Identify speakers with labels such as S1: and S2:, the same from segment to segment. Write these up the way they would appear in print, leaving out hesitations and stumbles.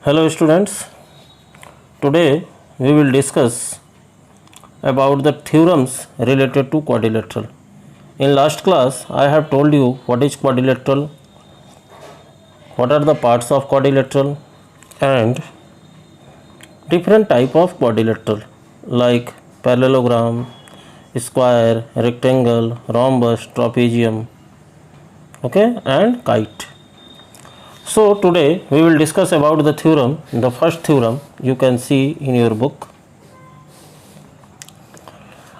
S1: Hello students, today we will discuss about the theorems related to quadrilateral. In last class I have told you what is quadrilateral, what are the parts of quadrilateral and different type of quadrilateral like parallelogram, square, rectangle, rhombus, trapezium, okay, and kite. So today we will discuss about the theorem. The first theorem you can see in your book.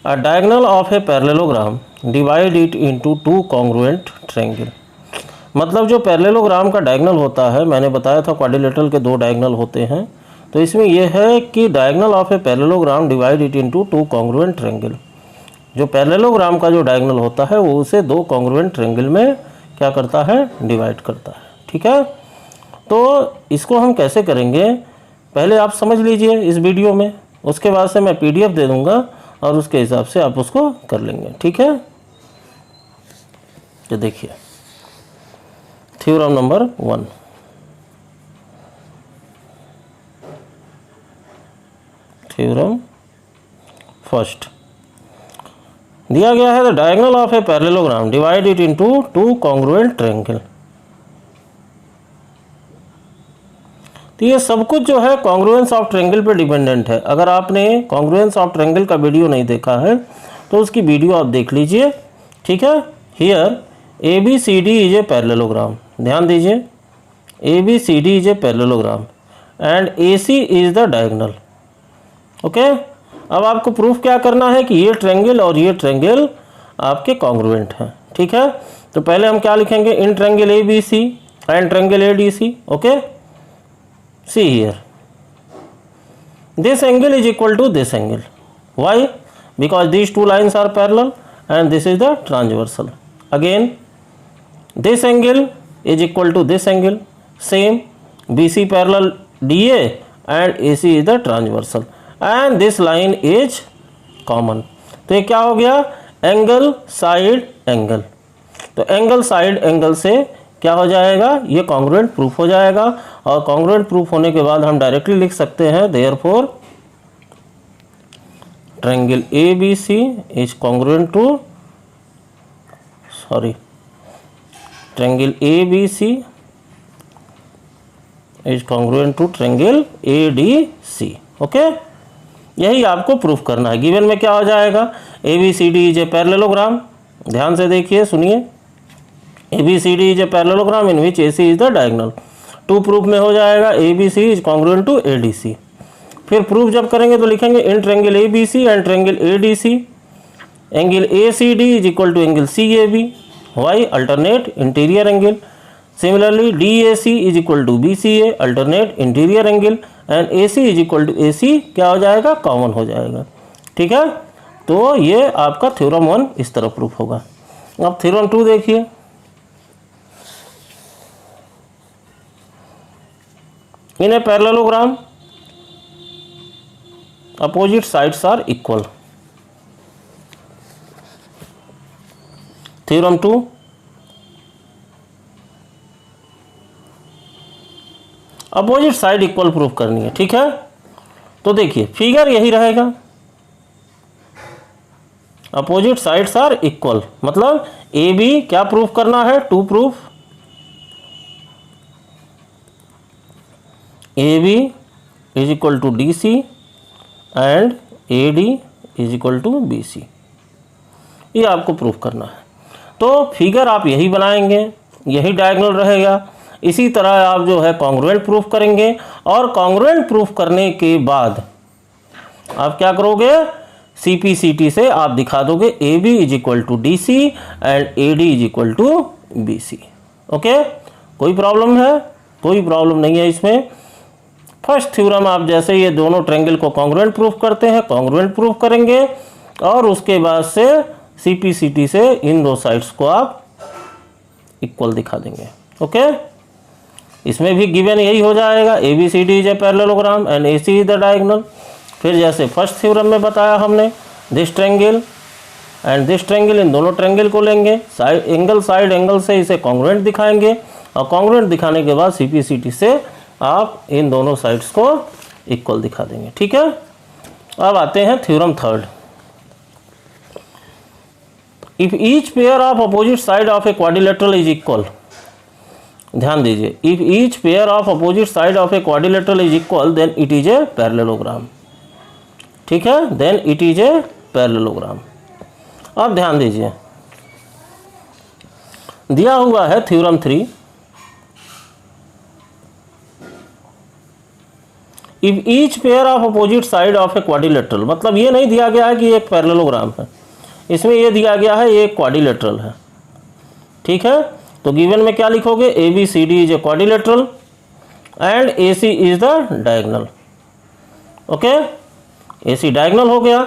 S1: A diagonal of a parallelogram divide it into two congruent triangle. मतलब जो parallelogram का diagonal होता है, मैंने बताया था quadrilateral के दो डायगोनल होते हैं, तो इसमें यह है कि diagonal of a parallelogram divide it into two congruent triangle. जो पैरेललोग्राम का जो डायगोनल होता है वो उसे दो कॉन्ग्रुएंट ट्रायंगल में क्या करता है, डिवाइड करता है। ठीक है, तो इसको हम कैसे करेंगे पहले आप समझ लीजिए इस वीडियो में, उसके बाद से मैं पीडीएफ दे दूंगा और उसके हिसाब से आप उसको कर लेंगे। ठीक है, तो देखिए थ्योरम नंबर 1। थ्योरम फर्स्ट दिया गया है the diagonal of a parallelogram divide it into two congruent triangle. तो ये सब कुछ जो है कॉन्ग्रुएंस ऑफ ट्रायंगल पे डिपेंडेंट है। अगर आपने कॉन्ग्रुएंस ऑफ ट्रायंगल का वीडियो नहीं देखा है तो उसकी वीडियो आप देख लीजिए। ठीक है, here A B C D is a parallelogram, ध्यान दीजिए A B C D is a parallelogram and A C is the diagonal. Okay, अब आपको प्रूफ क्या करना है कि ये ट्रायंगल और ये ट्रायंगल आपके कॉन्ग्रुएंट हैं। ठीक है, तो पहले हम क्या लिखेंगे, in triangle A B C and triangle A D C. Okay, see here this angle is equal to this angle. Why? Because these two lines are parallel and this is the transversal. Again this angle is equal to this angle, same BC parallel DA and AC is the transversal and this line is common. तो ये क्या हो गया, angle side angle. तो angle side angle से क्या हो जाएगा, ये कॉन्ग्रुएंट प्रूफ हो जाएगा और कॉन्ग्रुएंट प्रूफ होने के बाद हम डायरेक्टली लिख सकते हैं therefore triangle A B C is congruent to triangle A B C is congruent to triangle A D C. Okay, यही आपको प्रूफ करना है। गिवन में क्या हो जाएगा, A B C D is a parallelogram, ध्यान से देखिए सुनिए, ABCD is a parallelogram in which AC is the diagonal। To proof में हो जाएगा ABC is congruent to ADC। फिर प्रूफ जब करेंगे तो लिखेंगे in triangle ABC and triangle ADC angle ACD is equal to angle CAB। Why, alternate interior angle. Similarly DAC is equal to BCA alternate interior angle and AC is equal to AC क्या हो जाएगा, common हो जाएगा। ठीक है, तो ये आपका थ्योरम 1 इस तरह प्रूफ होगा। अब थ्योरम 2 देखिए, in a parallelogram opposite sides are equal। theorem 2 opposite side equal proof करनी है। ठीक है, तो देखिए फिगर यही रहेगा, अपोजिट साइड्स आर इक्वल मतलब ए बी क्या प्रूफ करना है, to proof AB is equal to DC and AD is equal to BC, ये आपको प्रूफ करना है। तो फिगर आप यही बनाएंगे, यही डायगोनल रहेगा। इसी तरह आप जो है कॉन्ग्रुएंट प्रूफ करेंगे और कॉन्ग्रुएंट प्रूफ करने के बाद आप क्या करोगे, CPCT से आप दिखा दोगे AB is equal to DC and AD is equal to BC। Okay, कोई प्रॉब्लम है? कोई प्रॉब्लम नहीं है इसमें। फर्स्ट थ्योरम आप जैसे ये दोनों ट्रायंगल को कॉन्ग्रुएंट प्रूफ करते हैं, कॉन्ग्रुएंट प्रूफ करेंगे और उसके बाद से CPCT से इन दो साइड्स को आप इक्वल दिखा देंगे। ओके, इसमें भी गिवन यही हो जाएगा, ABCD is a parallelogram and AC is the diagonal. फिर जैसे फर्स्ट थ्योरम में बताया हमने, this triangle and this triangle, इन दोनों ट्रायंगल को लेंगे, साइड एंगल से इसे कॉन्ग्रुएंट दिखाएंगे और कॉन्ग्रुएंट दिखाने के बाद CPCT से आप इन दोनों साइड्स को इक्वल दिखा देंगे। ठीक है, अब आते हैं theorem third. If each pair of opposite side of a quadrilateral is equal, ध्यान दीजिए, if each pair of opposite side of a quadrilateral is equal then it is a parallelogram. ठीक है, then it is a parallelogram. अब ध्यान दीजिए, दिया हुआ है theorem 3, if each pair of opposite side of a quadrilateral, मतलब ये नहीं दिया गया है कि एक पैरेललोग्राम है, इसमें ये दिया गया है ये क्वाड्रिलेटरल है। ठीक है, तो गिवन में क्या लिखोगे, A B C D is a quadrilateral and A C is the diagonal. Okay, A C diagonal हो गया।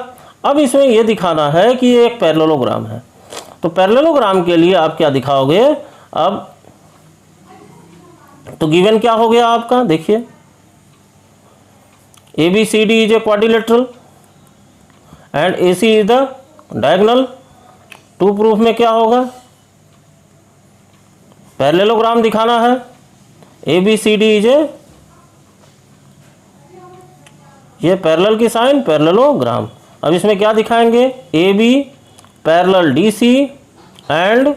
S1: अब इसमें ये दिखाना है कि ये एक पैरेललोग्राम है, तो पैरेललोग्राम के लिए आप क्या दिखाओगे, अब तो गिवन क्या हो गया आपका, देखिए A B C D is a quadrilateral and A C is the diagonal. To proof में क्या होगा, पैरेललोग्राम दिखाना है, A B C D is a, ये पैरेलल की साइन पैरेललोग्राम। अब इसमें क्या दिखाएंगे, A B parallel D C and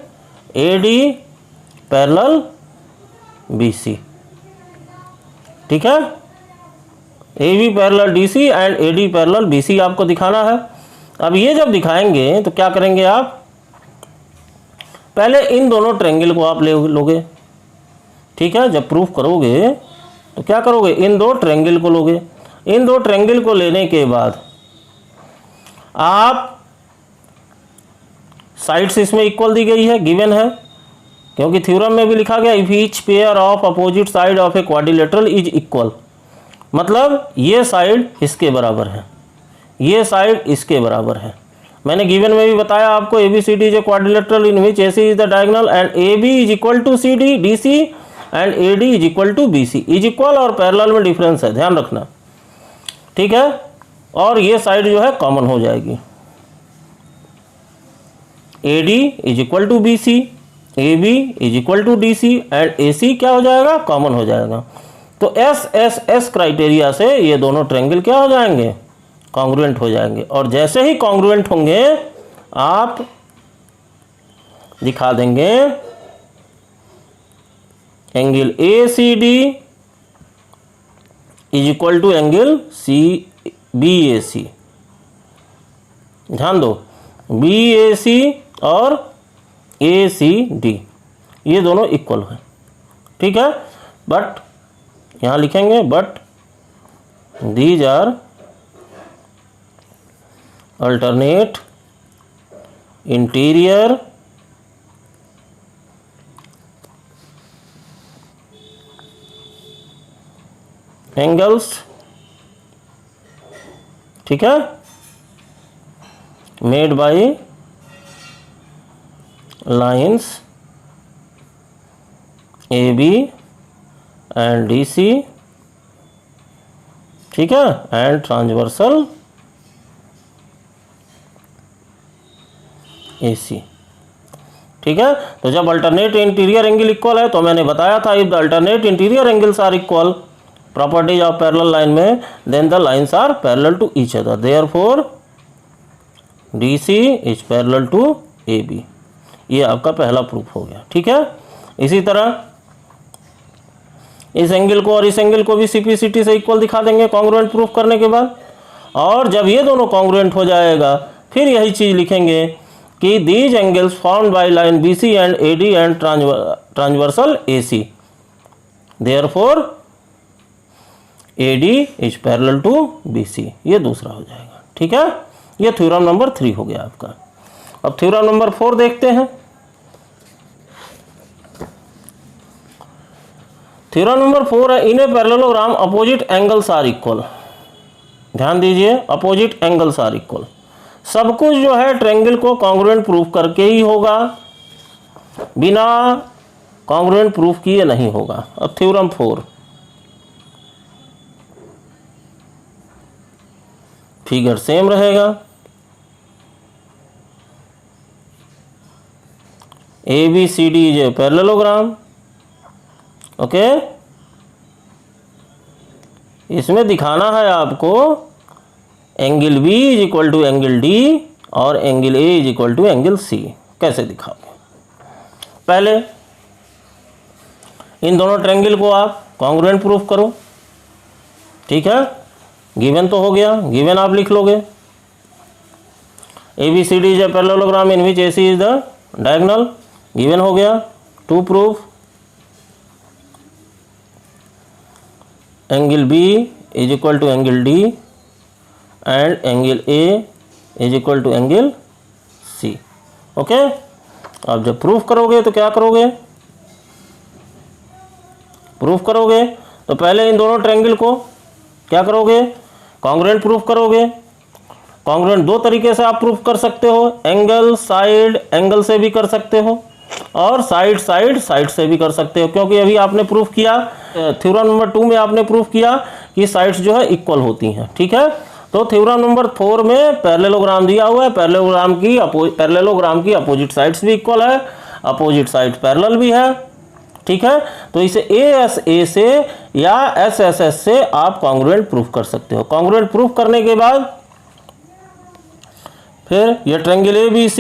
S1: A D parallel B C. ठीक है, A B parallel D C and A D parallel B C आपको दिखाना है। अब ये जब दिखाएंगे तो क्या करेंगे आप, पहले इन दोनों ट्रायंगल को आप ले लोगे। ठीक है, जब प्रूफ करोगे तो क्या करोगे, इन दो ट्रायंगल को लोगे। इन दो ट्रायंगल को लेने के बाद आप साइड्स इसमें इक्वल दी गई है, गिवन है, क्योंकि थ्योरम में भी लिखा गया if each pair of opposite side of a quadrilateral is equal, मतलब ये साइड इसके बराबर है, ये साइड इसके बराबर है। मैंने गिवन में भी बताया आपको, A B C D is a quadrilateral in which A C is the diagonal and A B is equal to C D, D C and A D is equal to B C. Is equal और parallel में difference है, ध्यान रखना। ठीक है, और ये side जो है कॉमन हो जाएगी, A D is equal to B C, A B is equal to D C and A C क्या हो जाएगा, कॉमन हो जाएगा। तो एस एस एस क्राइटेरिया से ये दोनों ट्रायंगल क्या हो जाएंगे, कॉन्ग्रुएंट हो जाएंगे। और जैसे ही कॉन्ग्रुएंट होंगे आप दिखा देंगे angle A C D is equal to angle C B A C. ध्यान दो, बी ए सी और ए सी डी ये दोनों इक्वल हैं। ठीक है, बट यहाँ लिखेंगे but these are alternate interior angles. ठीक है, made by lines A B and D C. ठीक है, एंड ट्रांसवर्सल ए सी। ठीक है, तो जब अल्टरनेट इंटीरियर एंगल इक्वल है तो मैंने बताया था if the alternate interior angles are equal, properties of parallel line में, then the lines are parallel to each other, therefore D C is parallel to A B. ये आपका पहला proof हो गया। ठीक है, इसी तरह इस एंगल को और इस एंगल को भी सीपीसीटी से इक्वल दिखा देंगे कॉन्ग्रुएंट प्रूफ करने के बाद। और जब ये दोनों कॉन्ग्रुएंट हो जाएगा फिर यही चीज़ लिखेंगे कि these angles formed by line B C and A D and transversal A C, therefore A D is parallel to B C. ये दूसरा हो जाएगा। ठीक है, ये थ्योरम नंबर 3 हो गया आपका। अब थ्योरम नंबर 4 देखते हैं। थ्योरम नंबर 4 है in a parallelogram opposite angles are equal. ध्यान दीजिए, अपोजिट एंगल्स आर इक्वल। सब कुछ जो है ट्रायंगल को कॉन्ग्रुएंट प्रूफ करके ही होगा, बिना कॉन्ग्रुएंट प्रूफ किए नहीं होगा। अब थ्योरम 4 फिगर सेम रहेगा, A B C D is a parallelogram. Okay, इसमें दिखाना है आपको angle B is equal to angle D और angle A is equal to angle C. कैसे दिखाओगे? पहले इन दोनों ट्रायंगल को आप कॉन्ग्रुएंट प्रूफ करो। ठीक है, गिवन तो हो गया, गिवन आप लिख लोगे ABCD is a parallelogram in which AC is the diagonal, given हो गया। To proof angle B is equal to angle D and angle A is equal to angle C। Okay, आप जब प्रूफ करोगे तो क्या करोगे? प्रूफ करोगे तो पहले इन दोनों ट्रायंगल को क्या करोगे? कॉन्ग्रुएंट प्रूफ करोगे। कॉन्ग्रुएंट दो तरीके से आप प्रूफ कर सकते हो, एंगल साइड एंगल से भी कर सकते हो और साइड साइड साइड से भी कर सकते हो, क्योंकि अभी आपने प्रूफ किया थ्योरम नंबर 2 में आपने प्रूफ किया कि साइड्स जो है इक्वल होती हैं। ठीक है, तो थ्योरम नंबर 4 में पैरेललोग्राम दिया हुआ है, पैरेललोग्राम की अपोजिट साइड्स भी इक्वल है, अपोजिट साइड पैरेलल भी है। ठीक है, तो इसे ASA से या SSS से आप कॉन्ग्रुएंट प्रूफ कर सकते हो। कॉन्ग्रुएंट प्रूफ करने के बाद फिर ये triangle ABC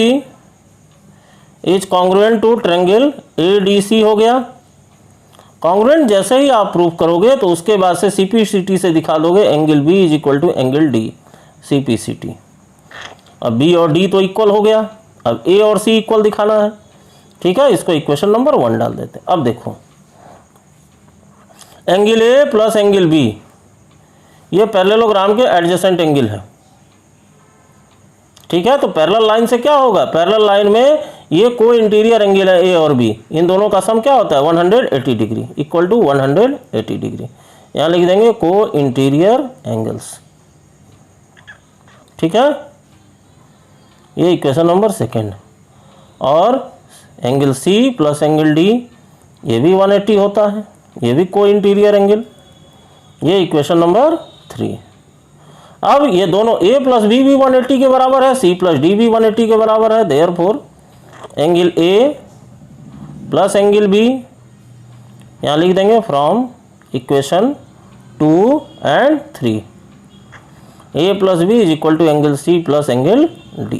S1: is congruent to triangle ADC हो गया। कॉन्ग्रुएंट जैसे ही आप प्रूफ करोगे तो उसके बाद से CPCT से दिखा दोगे angle B is equal to angle D, CPCT। अब B और D तो इक्वल हो गया, अब A और C इक्वल दिखाना है। ठीक है, इसको इक्वेशन नंबर 1 डाल देते हैं। अब देखो angle A plus angle B ये पैरेललोग्राम के एडजेसेंट एंगल है। ठीक है, तो पैरेलल लाइन से क्या होगा? पैरेलल लाइन में ये को इंटीरियर एंगल है A और B, इन दोनों का सम क्या होता है? 180 डिग्री इक्वल टू 180 डिग्री। यहाँ लिख देंगे को इंटीरियर एंगल्स। ठीक है, ये इक्वेशन नंबर 2। और angle C plus angle D ये भी 180 होता है, ये भी को इंटीरियर एंगल, ये इक्वेशन नंबर 3। अब ये दोनों A प्लस B भी 180 के बराबर है, C प्लस D भी 180 के बराबर है। Therefore angle A plus angle B यहाँ लिख देंगे from equation 2 and 3, A plus B is equal to angle C plus angle D।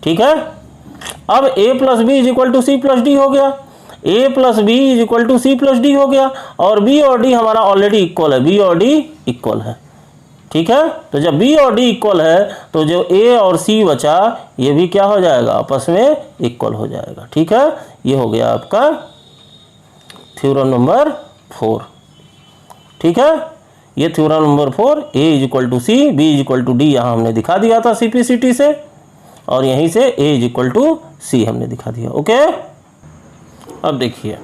S1: ठीक है, अब A plus B is equal to C plus D हो गया, A plus B is equal to C plus D हो गया, और B और D हमारा ऑलरेडी इक्वल है, B और D इक्वल है। ठीक है, तो जब B और D इक्वल है तो जो A और C बचा ये भी क्या हो जाएगा? आपस में इक्वल हो जाएगा। ठीक है, ये हो गया आपका थ्योरम नंबर 4। ठीक है, ये theorem number 4, A is equal to C, B is equal to D यहाँ हमने दिखा दिया था CPCT से, और यहीं से A is equal to C हमने दिखा दिया। ओके, अब देखिए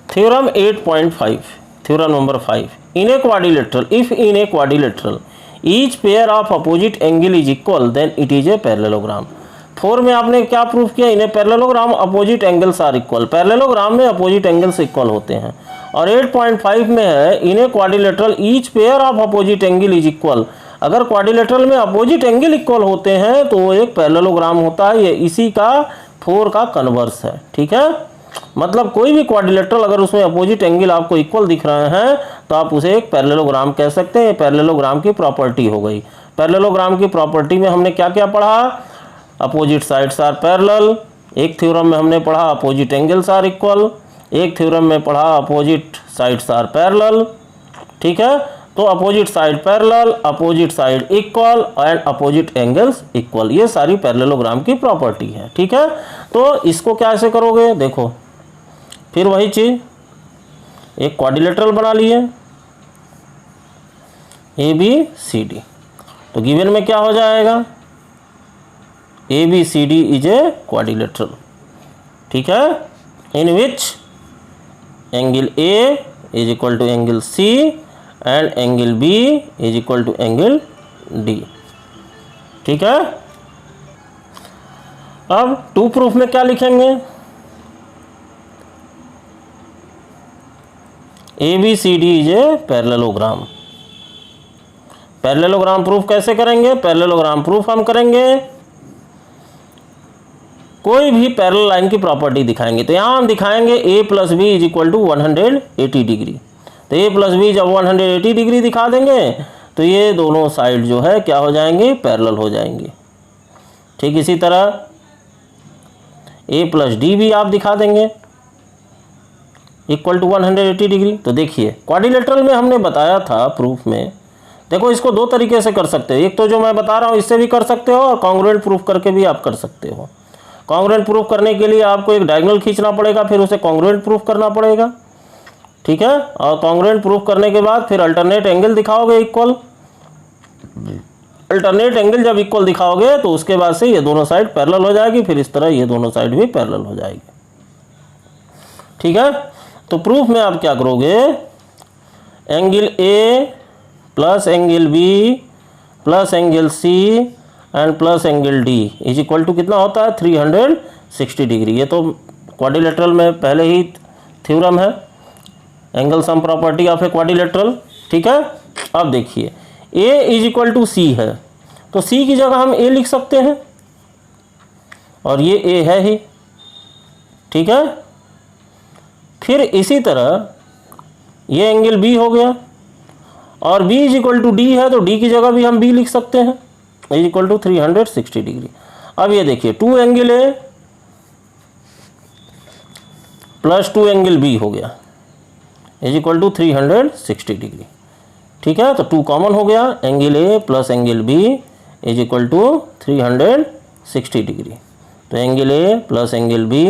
S1: theorem 8.5, theorem number 5, in a quadrilateral, if in a quadrilateral each pair of opposite angle is equal then it is a parallelogram. 4 में आपने क्या प्रूफ किया? In a parallelogram opposite angles are equal, parallelogram में opposite angles equal होते हैं। और 8.5 में है in a quadrilateral each pair of opposite angle is equal. अगर क्वाड्रिलेटरल में अपोजिट एंगल इक्वल होते हैं तो वो एक पैरेललोग्राम होता है, ये इसी का 4 का कन्वर्स है। ठीक है, मतलब कोई भी क्वाड्रिलेटरल अगर उसमें अपोजिट एंगल आपको इक्वल दिख रहे हैं तो आप उसे एक पैरेललोग्राम कह सकते हैं। पैरेललोग्राम की प्रॉपर्टी हो गई। पैरेललोग्राम की प्रॉपर्टी में हमने क्या क्या पढ़ा? अपोजिट साइड्स आर पैरेलल, एक थ्योरम में हमने पढ़ा अपोजिट एंगल्स आर इक्वल, एक थ्योरम में पढ़ा अपोजिट साइड्स आर पैरेलल। ठीक है, तो opposite side parallel, opposite side equal and opposite angles equal, ये सारी पैरेललोग्राम की प्रॉपर्टी है। ठीक है, तो इसको कैसे करोगे? देखो फिर वही चीज, एक क्वाड्रिलेटरल बना लिए ABCD, तो गिवन में क्या हो जाएगा? ABCD is a quadrilateral. ठीक है, in which angle A is equal to angle C and angle B is equal to angle D। ठीक है, अब टू प्रूफ में क्या लिखेंगे? ABCD is a parallelogram. Parallelogram proof कैसे करेंगे? पैरेललोग्राम प्रूफ हम करेंगे, कोई भी पैरेलल लाइन की प्रॉपर्टी दिखाएंगे। तो यहाँ हम दिखाएंगे A plus B is equal to 180 degree. तो ए प्लस बी जब 180 डिग्री दिखा देंगे तो ये दोनों साइड जो है क्या हो जाएंगे, पैरेलल हो जाएंगे। ठीक इसी तरह ए प्लस डी भी आप दिखा देंगे इक्वल टू 180 डिग्री। तो देखिए क्वाड्रिलेटरल में हमने बताया था प्रूफ में, देखो इसको दो तरीके से कर सकते हो, एक तो जो मैं बता रहा हूँ इससे भी कर सकते हो और कॉन्ग्रुएंट प्रूफ करके भी आप कर सकते हो। कॉन्ग्रुएंट प्रूफ करने के लिए आपको एक डायगोनल खींचना पड़ेगा, फिर उसे कॉन्ग्रुएंट प्रूफ करना पड़ेगा, ठीक है। और कॉन्ग्रुएंट प्रूफ करने के बाद फिर अल्टरनेट एंगल दिखाओगे इक्वल। अल्टरनेट एंगल जब इक्वल दिखाओगे तो उसके बाद से ये दोनों साइड पैरेलल हो जाएगी, फिर इस तरह ये दोनों साइड भी पैरेलल हो जाएगी, ठीक है। तो प्रूफ में आप क्या करोगे, angle A plus angle B plus angle C and plus angle D is equal to कितना होता है 360 डिग्री। ये तो क्वाड्रिलेटरल में पहले ही थ्योरम है, angle sum property of a quadrilateral, ठीक है। अब देखिए ए इज इक्वल टू सी है, तो सी की जगह हम ए लिख सकते हैं और ये ए है ही, ठीक है। फिर इसी तरह ये एंगल बी हो गया और b is equal to D है, तो d की जगह भी हम b लिख सकते हैं इज इक्वल टू 360 डिग्री। अब ये देखिए 2 angle A plus 2 angle b हो गया इज इक्वल टू 360 डिग्री, ठीक है। तो 2 कॉमन हो गया, angle A plus angle b is equal to 360 degree. तो angle A plus angle b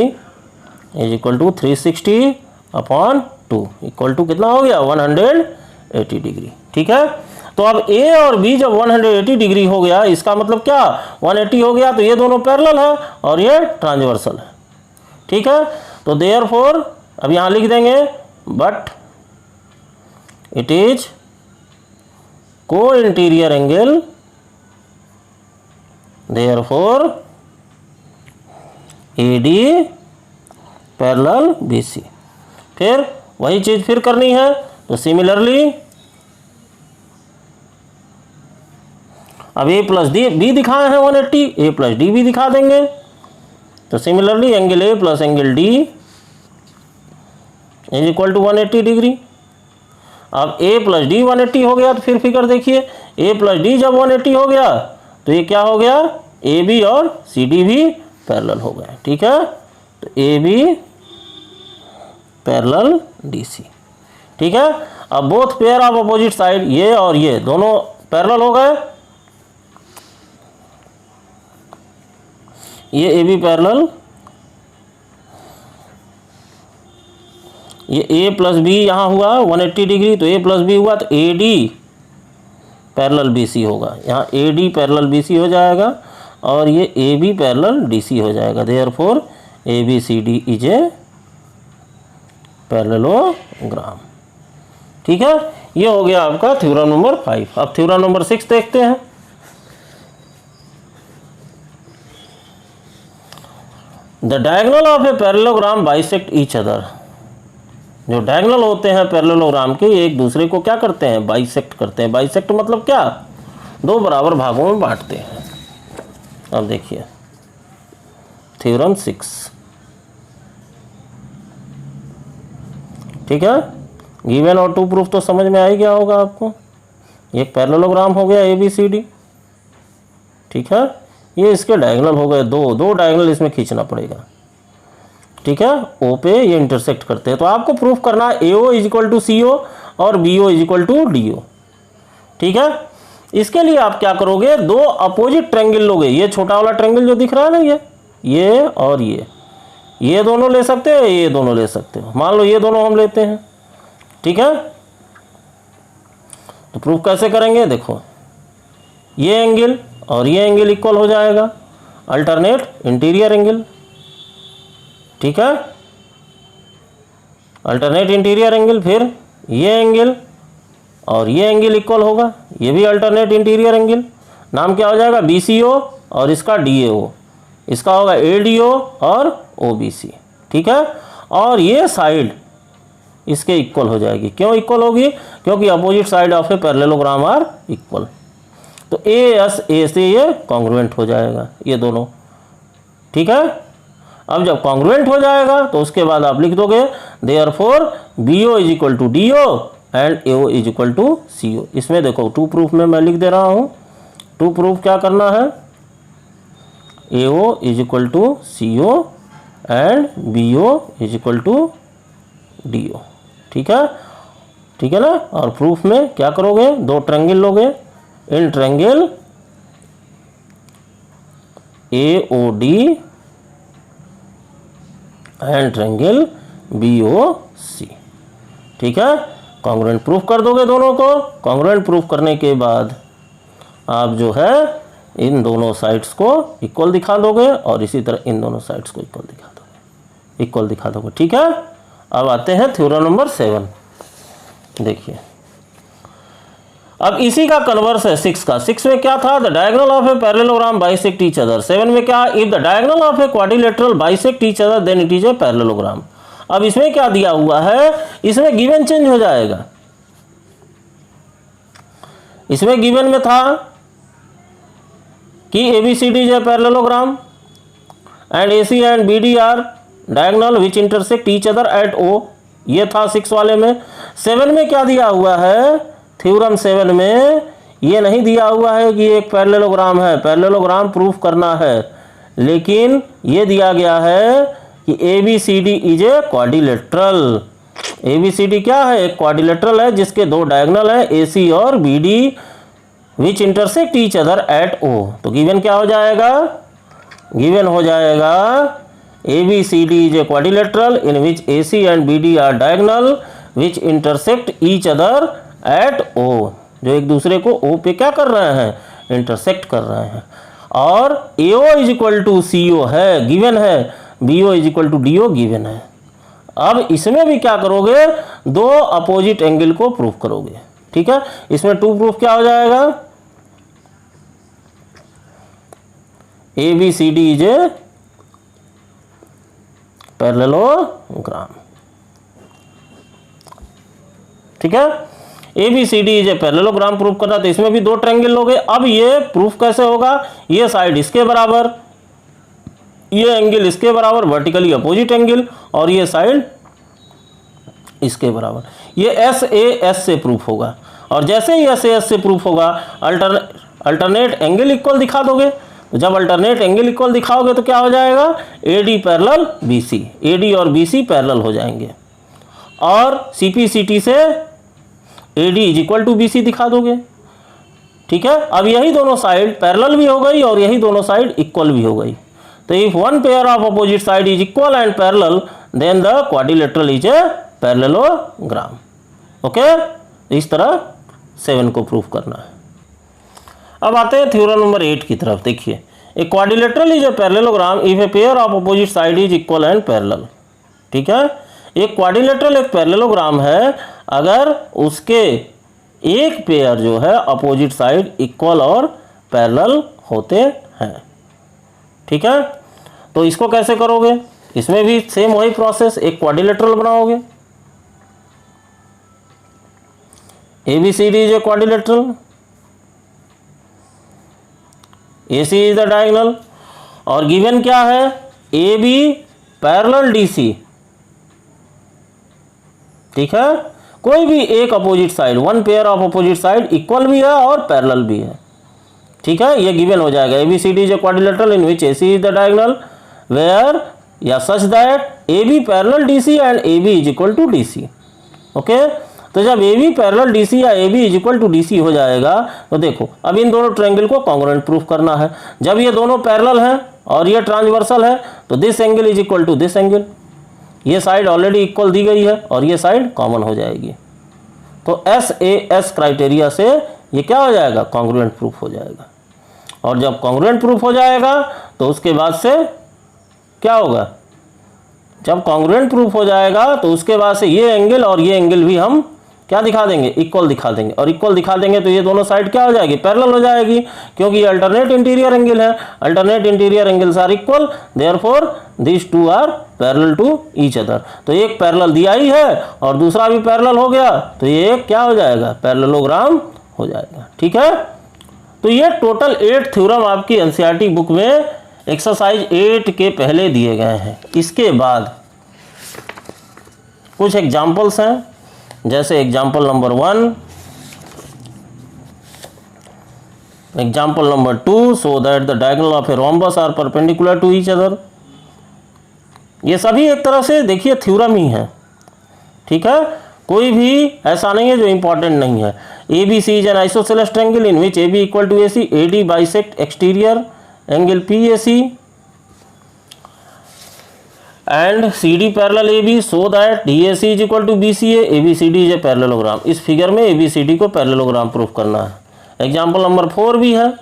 S1: is equal to 360 upon 2 equal to कितना हो गया 180 डिग्री, ठीक है। तो अब a और b जब 180 डिग्री हो गया, इसका मतलब क्या 180 हो गया, तो ये दोनों पैरेलल है और ये ट्रांसवर्सल है, ठीक है। तो देयरफॉर अब यहाँ लिख देंगे बट इट इज को interior angle, therefore AD parallel BC। फिर वही चीज फिर करनी है, तो सिमिलरली अब a प्लस बी दिखाए हैं 180, a प्लस डी भी दिखा देंगे। तो similarly angle a plus angle D is equal to 180 degree. अब a प्लस डी 180 हो गया, तो फिर फिगर देखिए a प्लस डी जब 180 हो गया तो ये क्या हो गया AB और CD भी पैरेलल हो गए, ठीक है। तो AB पैरेलल DC, ठीक है। अब both pair of opposite side ये और ये दोनों पैरेलल हो गए, ये AB पैरेलल, ये A प्लस बी यहाँ हुआ 180 डिग्री, तो A प्लस बी हुआ तो AD पैरेलल BC होगा, यहाँ AD पैरेलल BC हो जाएगा और ये AB पैरेलल DC हो जाएगा। Therefore ABCD is a parallelogram, ठीक है। ये हो गया आपका थ्योरम नंबर 5। अब थ्योरम नंबर 6 देखते हैं। The diagonal of a parallelogram bisect each other. जो डायगोनल होते हैं पैरेललोग्राम के, एक दूसरे को क्या करते हैं, बाइसेक्ट करते हैं। बाइसेक्ट मतलब क्या, दो बराबर भागों में बांटते हैं। अब देखिए थ्योरम 6, ठीक है। गिवन और टू प्रूफ तो समझ में आ ही गया होगा आपको। एक पैरेललोग्राम हो गया ABCD, ठीक है। ये इसके डायगोनल हो गए, दो डायगोनल इसमें खींचना पड़ेगा, ठीक है। O पे ये इंटरसेक्ट करते हैं, तो आपको प्रूफ करना है AO is equal to CO और BO is equal to DO, ठीक है। इसके लिए आप क्या करोगे, दो अपोजिट ट्रायंगल लोगे। ये छोटा वाला ट्रायंगल जो दिख रहा है ना, ये और ये दोनों ले सकते हो, ये दोनों ले सकते हो। मान लो ये दोनों हम लेते हैं, ठीक है। तो प्रूफ कैसे करेंगे, देखो ये एंगल और ये एंगल इक्वल हो जाएगा, अल्टरनेट इंटीरियर एंगल, ठीक है। अल्टरनेट इंटीरियर एंगल, फिर ये एंगल और ये एंगल इक्वल होगा, ये भी अल्टरनेट इंटीरियर एंगल। नाम क्या हो जाएगा BCO और इसका DAO, इसका होगा ADO और OBC, ठीक है। और ये साइड इसके इक्वल हो जाएगी। क्यों इक्वल होगी, क्योंकि opposite side of a parallelogram are equal. तो A से ये कॉन्ग्रुएंट हो जाएगा, ये दोनों, ठीक है। अब जब कॉन्ग्रुएंट हो जाएगा तो उसके बाद आप लिख दोगे therefore BO is equal to DO and AO is equal to CO। इसमें देखो टू प्रूफ में मैं लिख दे रहा हूँ, टू प्रूफ क्या करना है, AO is equal to CO and BO is equal to DO। ठीक है, ठीक है ना। और प्रूफ में क्या करोगे, दो ट्रायंगल लोगे, in triangle AOD and triangle BOC। ठीक है, कॉन्ग्रुएंट प्रूफ कर दोगे दोनों को। कॉन्ग्रुएंट प्रूफ करने के बाद आप जो है इन दोनों साइड्स को इक्वल दिखा दोगे और इसी तरह इन दोनों साइड्स को इक्वल दिखा दोगे, इक्वल दिखा दोगे। ठीक है, अब आते हैं थ्योरम नंबर 7। देखिए अब इसी का कन्वर्स है 6 का। 6 में क्या था, the diagonal of a parallelogram bisect each other. 7 में क्या, if the diagonal of a quadrilateral bisect each other than it is a parallelogram. अब इसमें क्या दिया हुआ है, इसमें गिवन चेंज हो जाएगा। इसमें गिवन में था कि ABCD is a parallelogram and AC and BD are diagonal which intersect each other at O, ये था 6 वाले में। 7 में क्या दिया हुआ है, थ्योरम 7 में ये नहीं दिया हुआ है कि एक पैरेललोग्राम है, पैरेललोग्राम प्रूफ करना है, लेकिन ये दिया गया है कि ABCD is a quadrilateral. ABCD क्या है, एक क्वाड्रिलेटरल है जिसके दो डायगोनल है AC और BD which intersect each other at O। तो गिवन क्या हो जाएगा, गिवन हो जाएगा ABCD is a quadrilateral in which AC and BD are diagonal which intersect each other at O, जो एक दूसरे को O पे क्या कर रहे हैं, इंटरसेक्ट कर रहे हैं। और AO is equal to CO है, गिवन है, BO is equal to DO given है। अब इसमें भी क्या करोगे, दो अपोजिट एंगल को प्रूफ करोगे। ठीक है, इसमें टू प्रूफ क्या हो जाएगा, ABCD इज ए पैरेललोग्राम। ठीक है, ABCD is a parallelogram proof करना, तो इसमें भी दो ट्रायंगल लोगे। अब ये प्रूफ कैसे होगा, ये साइड इसके बराबर, ये एंगल इसके बराबर, वर्टिकली अपोजिट एंगल, और ये साइड इसके बराबर। ये SAS से प्रूफ होगा, और जैसे ही SAS से प्रूफ होगा अल्टरनेट एंगल इक्वल दिखा दोगे। तो जब अल्टरनेट एंगल इक्वल दिखाओगे तो क्या हो जाएगा, AD पैरेलल BC, AD और BC पैरेलल हो जाएंगे, और CPCT से AD is equal to BC दिखा दोगे। ठीक है, अब यही दोनों साइड पैरेलल भी हो गई और यही दोनों साइड इक्वल भी हो गई। तो if one pair of opposite side is equal and parallel then the quadrilateral is a parallelogram. Okay, इस तरह 7 को प्रूफ करना है। अब आते हैं थ्योरम नंबर 8 की तरफ। देखिए, ए quadrilateral is a parallelogram if a pair of opposite side is equal and parallel. ठीक है, एक क्वाड्रिलेटरल एक पैरेललोग्राम है अगर उसके एक पेयर जो है अपोजिट साइड इक्वल और पैरेलल होते हैं। ठीक है, तो इसको कैसे करोगे, इसमें भी सेम वही प्रोसेस, एक क्वाड्रिलेटरल बनाओगे, ABCD is a quadrilateral, AC is the diagonal, और गिवन क्या है, AB पैरेलल DC। ठीक है, कोई भी एक opposite side, one pair of opposite side equal भी है और पैरेलल भी है। ठीक है, ये गिवन हो जाएगा, ABCD is a quadrilateral in which AC is the diagonal where या such that AB parallel DC and AB is equal to DC। Okay, तो जब AB पैरेलल DC या AB is equal to DC हो जाएगा तो देखो अब इन दोनों ट्रायंगल को कॉन्ग्रुएंट प्रूफ करना है। जब ये दोनों पैरेलल हैं और ये ट्रांसवर्सल है तो this angle is equal to this angle, ये साइड ऑलरेडी इक्वल दी गई है और ये साइड कॉमन हो जाएगी। तो SAS क्राइटेरिया से ये क्या हो जाएगा, कॉन्ग्रुएंट प्रूफ हो जाएगा। और जब कॉन्ग्रुएंट प्रूफ हो जाएगा तो उसके बाद से क्या होगा, जब कॉन्ग्रुएंट प्रूफ हो जाएगा तो उसके बाद से ये एंगल और ये एंगल भी हम क्या दिखा देंगे, इक्वल दिखा देंगे। और इक्वल दिखा देंगे तो ये दोनों साइड क्या हो जाएगी, पैरेलल हो जाएगी, क्योंकि ये अल्टरनेट इंटीरियर एंगल है। Alternate interior angles are equal, therefore this two are parallel to each other. तो एक पैरेलल दिया ही है और दूसरा भी पैरेलल हो गया तो ये क्या हो जाएगा, पैरेललोग्राम हो जाएगा। ठीक है, तो ये टोटल 8 थ्योरम आपकी एनसीईआरटी बुक में एक्सरसाइज 8 के पहले दिए गए हैं। इसके बाद कुछ एग्जाम्पल्स हैं जैसे example number 1, example number 2, so that the diagonal of a rhombus are perpendicular to each other. ये सभी एक तरह से देखिए थ्योरम ही है, ठीक है, कोई भी ऐसा नहीं है जो इंपॉर्टेंट नहीं है। A B C is an isosceles triangle in which A B equal to A C, A D bisect exterior angle P A C and C D parallel A B, so that D A C is equal to B C A B C D is a parallelogram. इस figure में A B C D को parallelogram proof करना है। Example number 4 भी है।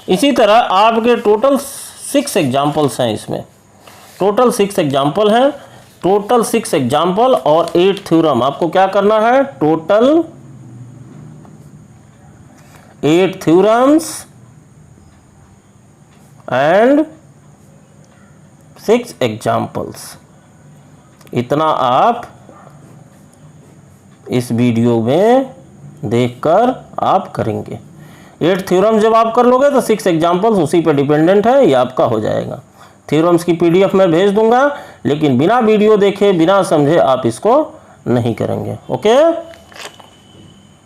S1: इसी तरह आपके टोटल 6 एग्जाम्पल्स हैं इसमें, टोटल 6 एग्जाम्पल हैं, टोटल 6 एग्जाम्पल और 8 थ्योरम। आपको क्या करना है, टोटल 8 थ्योरम्स एंड 6 एग्जाम्पल्स। इतना आप इस वीडियो में देखकर आप करेंगे। 8 थ्योरम जब आप कर लोगे तो 6 एग्जाम्पल्स उसी पे डिपेंडेंट है, ये आपका हो जाएगा। थ्योरम्स की पीडीएफ मैं भेज दूंगा, लेकिन बिना वीडियो देखे बिना समझे आप इसको नहीं करेंगे। ओके,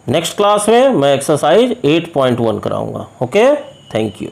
S1: नेक्स्ट क्लास में मैं एक्सरसाइज 8.1 कराऊंगा। Okay, thank you.